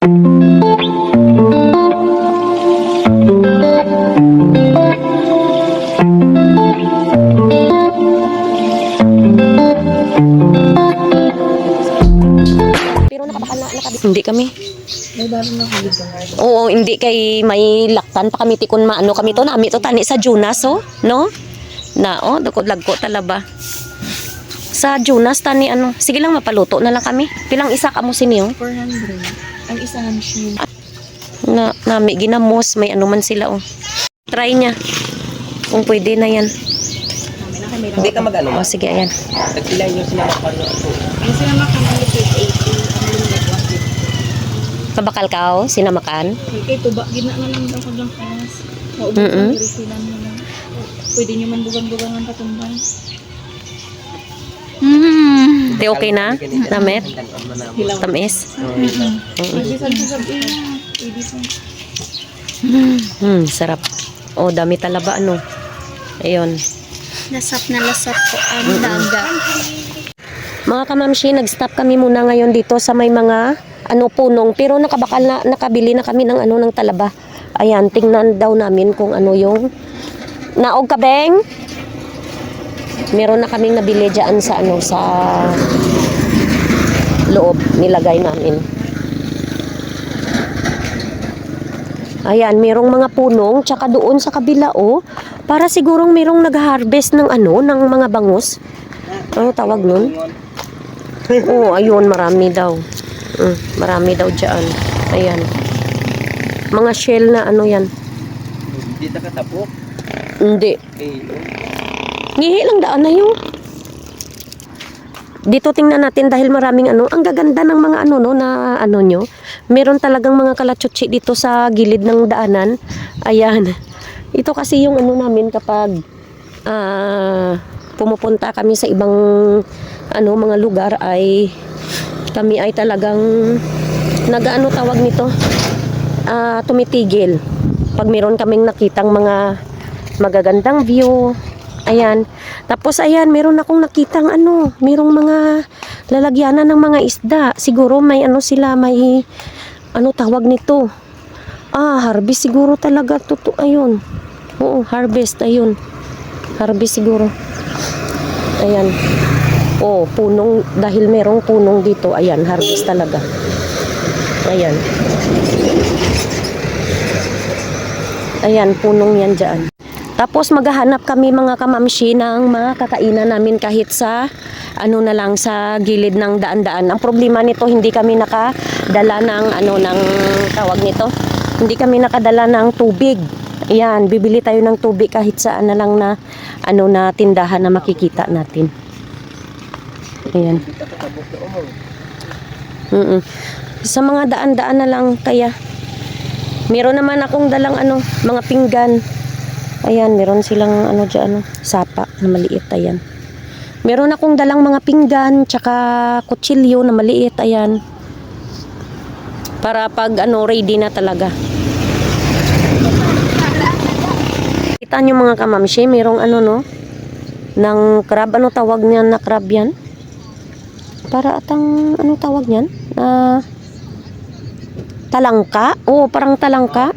Pero nakabakal na hindi kami. May bago na kami dito. Oo, hindi kay may laktan pa kami tikon maano kami to nami to tani sa Jonas oh, no? Na oh, dako lagko talaba. Sa Jonas tani ano. Sige lang mapaluto na lang kami. Pilang isa ka mo siniyo? 400. Ang isang machine. Na nami ginamos may ano man sila oh. Try niya. Kung pwede na yan. Hindi ka mag-ano? Oh, sige ayan. Nagpila nyo sila makano ako. Yung sinama ka na 80. Kabakal ka oh, sinamakan. Kay tuba, gina na lang daw ko lang kalas. Maubos Mm-mm. ang resilan mo lang. Pwede nyo man bugang-bugangan patumbay. Di okay na? Namit? Tamis? Pwede sa gabi. Pwede sa... Sarap. Oh, dami talaba ano. Ayun. Lasap na lasap ko ang daga. Mga kamamshi, nag-stop kami muna ngayon dito sa may mga punong, pero nakabakal na, nakabili na kami ng ng talaba. Ayan, tingnan daw namin kung ano yung naog kabeng. Meron na kaming nabili diyan sa sa loob nilagay namin. Ayan, merong mga punong, tsaka doon sa kabila oh, para sigurong merong nag-harvest ng ng mga bangus. Ano tawag nun? Oo, ayun, marami daw. Marami daw dyan. Ayan. Mga shell na yan. Hindi ta katapok. Hindi. Eh, Ngihi lang daan na yung. Dito tingnan natin dahil maraming ang gaganda ng mga na nyo. Meron talagang mga kalatsutsi dito sa gilid ng daanan. Ayan. Ito kasi yung namin kapag pumupunta kami sa ibang mga lugar ay kami ay talagang tawag nito tumitigil pag meron kaming nakitang mga magagandang view. Ayan. Tapos ayan, meron akong nakitang merong mga lalagyanan ng mga isda. Siguro may sila, may tawag nito. Harvest siguro talaga to. Ayun. Oo, harvest ayun. Harvest siguro. Ayan. Oh, punong dahil merong punong dito. Ayan, harvest talaga. Ayan. Ayan, punong yan dyan. Tapos maghahanap kami mga kamamshi ng mga kakainan namin kahit sa na lang sa gilid ng daan-daan. Ang problema nito hindi kami nakadala ng ng tawag nito. Hindi kami nakadala ng tubig. Ayan, bibili tayo ng tubig kahit saan na lang na na tindahan na makikita natin. Ayan. Sa mga daan-daan na lang kaya. Meron naman akong dalang mga pinggan. Ayan, meron silang dyan, sapa na maliit, ayan. Meron akong dalang mga pinggan, tsaka kutsilyo na maliit, ayan. Para pag ready na talaga. Kita nyo mga kamamshi, merong ng crab, tawag niyan na crab yan? Para atang, tawag niyan? Talangka? Oo, parang talangka.